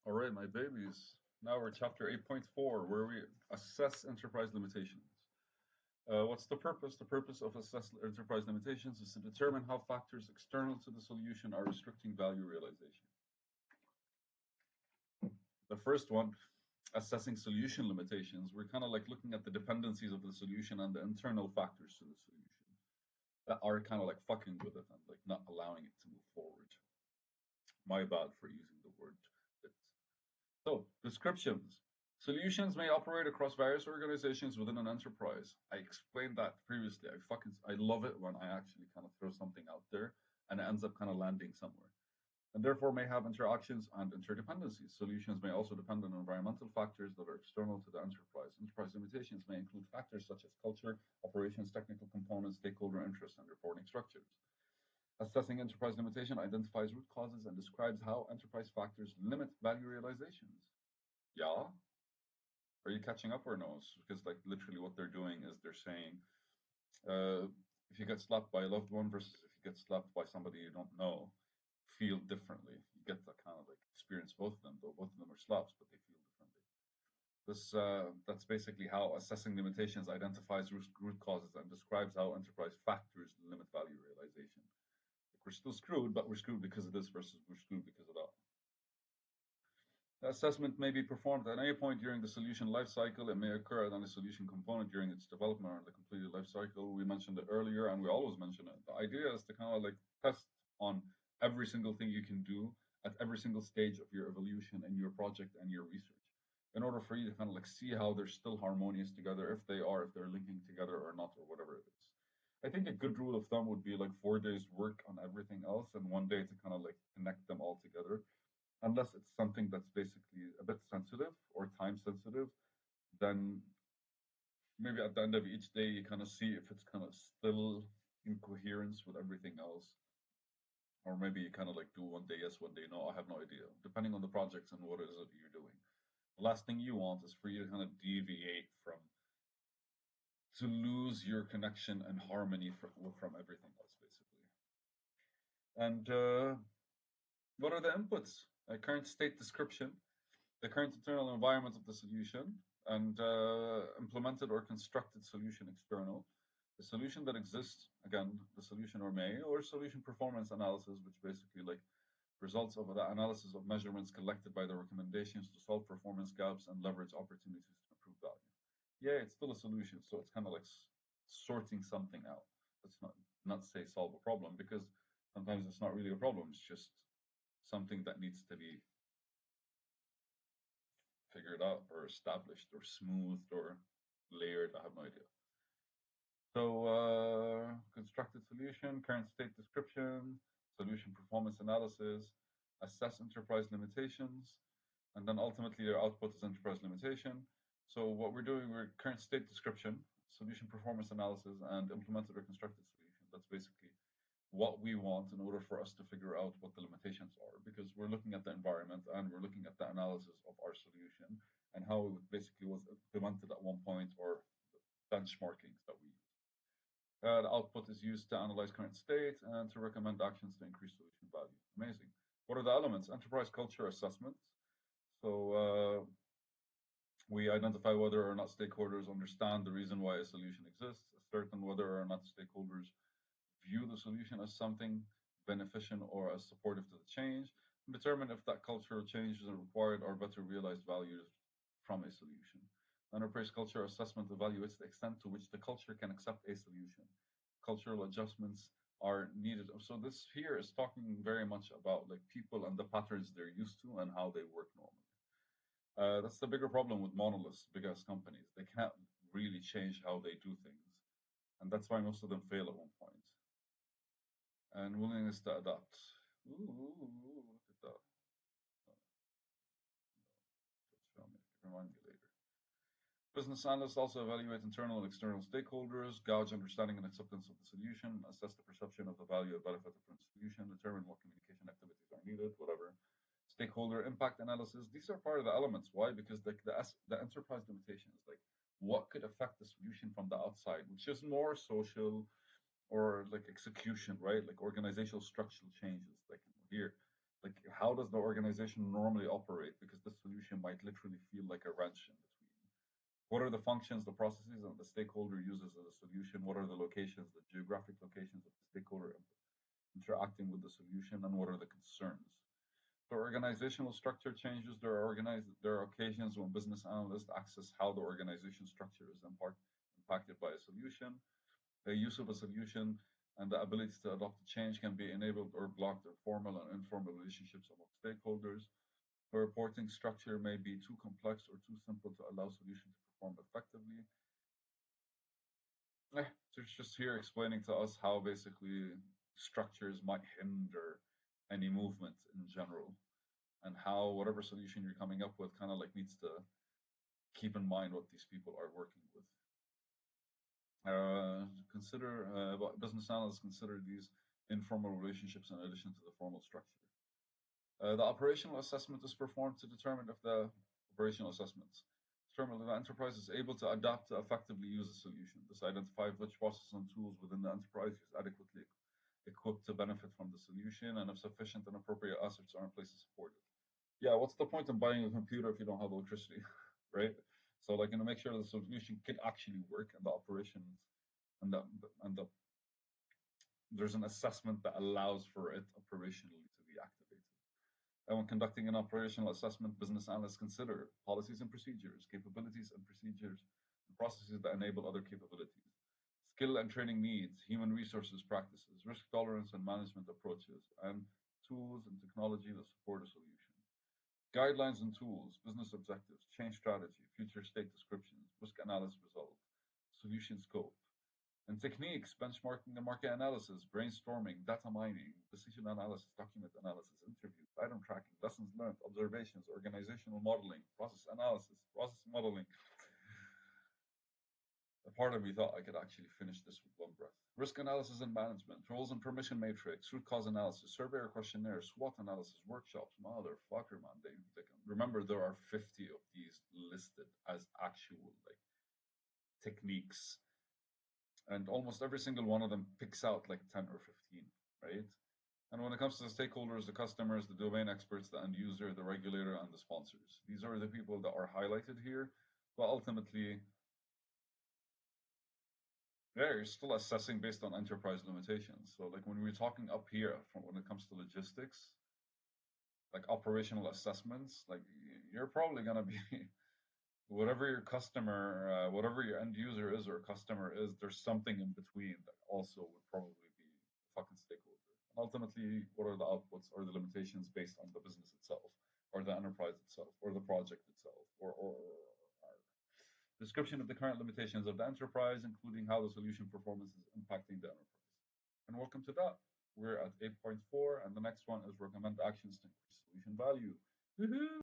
All right, my babies. Now we're chapter 8.4, where we assess enterprise limitations. What's the purpose? The purpose of assess enterprise limitations is to determine how factors external to the solution are restricting value realization. The first one, assessing solution limitations, we're kind of like looking at the dependencies of the solution and the internal factors to the solution that are kind of like fucking with it and like not allowing it to move forward. My bad for using the word bit. So, descriptions. Solutions may operate across various organizations within an enterprise. I explained that previously. I love it when I actually kind of throw something out there and it ends up kind of landing somewhere. And therefore may have interactions and interdependencies. Solutions may also depend on environmental factors that are external to the enterprise. Enterprise limitations may include factors such as culture, operations, technical components, stakeholder interests, and reporting structures. Assessing enterprise limitation identifies root causes and describes how enterprise factors limit value realizations. Yeah? Are you catching up or no? Because like literally what they're doing is they're saying, if you get slapped by a loved one versus if you get slapped by somebody you don't know, feel differently. You get that kind of like experience both of them, though both of them are slaps, but they feel differently. That's basically how assessing limitations identifies root causes and describes how enterprise factors limit value realization. Like we're still screwed, but we're screwed because of this versus we're screwed because of that. The assessment may be performed at any point during the solution lifecycle. It may occur at any solution component during its development or the completed lifecycle. We mentioned it earlier, and we always mention it. The idea is to kind of like test on every single thing you can do at every single stage of your evolution and your project and your research, in order for you to kind of like see how they're still harmonious together, if they are, if they're linking together or not, or whatever it is. I think a good rule of thumb would be like 4 days work on everything else and 1 day to kind of like connect them all together, unless it's something that's basically a bit sensitive or time sensitive. Then maybe at the end of each day you kind of see if it's kind of still in coherence with everything else, or maybe you kind of like do 1 day yes, 1 day no. I have no idea, depending on the projects and what it is that you're doing. The last thing you want is for you to kind of deviate from, to lose your connection and harmony from everything else, basically. And what are the inputs? A current state description, the current internal environment of the solution, and implemented or constructed solution external. The solution that exists, again, the solution or solution performance analysis, which basically like results of the analysis of measurements collected by the recommendations to solve performance gaps and leverage opportunities to improve value. Yeah, it's still a solution, so it's kind of like sorting something out. Let's not say solve a problem, because sometimes it's not really a problem. It's just something that needs to be figured out or established or smoothed or layered. I have no idea. So constructed solution, current state description, solution performance analysis, assess enterprise limitations, and then ultimately their output is enterprise limitation. So what we're doing, we're current state description, solution performance analysis, and implemented or constructed solution. That's basically what we want in order for us to figure out what the limitations are, because we're looking at the environment and we're looking at the analysis of our solution and how it basically was implemented at one point, or benchmarkings that we use. The output is used to analyze current state and to recommend actions to increase solution value. Amazing. What are the elements? Enterprise culture assessment. So we identify whether or not stakeholders understand the reason why a solution exists, ascertain whether or not stakeholders view the solution as something beneficial or as supportive to the change, and determine if that cultural change is required or better realized values from a solution. Enterprise culture assessment evaluates the extent to which the culture can accept a solution. Cultural adjustments are needed. So this here is talking very much about like people and the patterns they're used to and how they work normally. That's the bigger problem with monoliths, big ass companies. They can't really change how they do things, and that's why most of them fail at one point. And willingness to adapt. Ooh, look at that. Remind me later. Business analysts also evaluate internal and external stakeholders, gauge understanding and acceptance of the solution, assess the perception of the value and benefit of the solution, determine what communication activities are needed, whatever. Stakeholder impact analysis. These are part of the elements. Why? Because the enterprise limitation is like what could affect the solution from the outside, which is more social or like execution, right? Like organizational structural changes. Like here, Like, how does the organization normally operate? Because the solution might literally feel like a wrench in between. What are the functions, the processes, and the stakeholder uses of the solution? What are the locations, the geographic locations of the stakeholder interacting with the solution, and what are the concerns? The organizational structure changes. There are occasions when business analysts access how the organization structure is impacted by a solution. The use of a solution and the ability to adopt change can be enabled or blocked in formal and informal relationships among stakeholders. The reporting structure may be too complex or too simple to allow solution to perform effectively. So it's just here explaining to us how basically structures might hinder any movement in general, and how whatever solution you're coming up with kind of like needs to keep in mind what these people are working with. Business analysts consider these informal relationships in addition to the formal structure. The operational assessment is performed to determine if the operational assessments determine if the enterprise is able to adapt to effectively use a solution. This identifies which processes and tools within the enterprise is adequately equipped to benefit from the solution, and if sufficient and appropriate assets are in place to support it. Yeah, what's the point of buying a computer if you don't have electricity, right? So, like, make sure the solution can actually work and the operations and the there's an assessment that allows for it operationally to be activated. And when conducting an operational assessment, business analysts consider policies and procedures, capabilities and procedures, and processes that enable other capabilities, skill and training needs, human resources practices, risk tolerance and management approaches, and tools and technology that support a solution. Guidelines and tools, business objectives, change strategy, future state descriptions, risk analysis result, solution scope. And techniques, benchmarking and market analysis, brainstorming, data mining, decision analysis, document analysis, interviews, item tracking, lessons learned, observations, organizational modeling, process analysis, process modeling. A part of me thought I could actually finish this with one breath. Risk analysis and management, roles and permission matrix, root cause analysis, survey or questionnaire, SWOT analysis, workshops. Motherfucker, man. They remember, there are 50 of these listed as actual like techniques. And almost every single one of them picks out like 10 or 15, right? And when it comes to the stakeholders, the customers, the domain experts, the end user, the regulator, and the sponsors, these are the people that are highlighted here. But ultimately, yeah, you're still assessing based on enterprise limitations. So, like when we're talking up here, from when it comes to logistics, like operational assessments, like you're probably gonna be whatever your customer, whatever your end user is or customer is, there's something in between that also would probably be a fucking stakeholder. And ultimately, what are the outputs or the limitations based on the business itself, or the enterprise itself, or the project itself, or description of the current limitations of the enterprise, including how the solution performance is impacting the enterprise. And welcome to that. We're at 8.4, and the next one is recommend actions to increase solution value. Woohoo!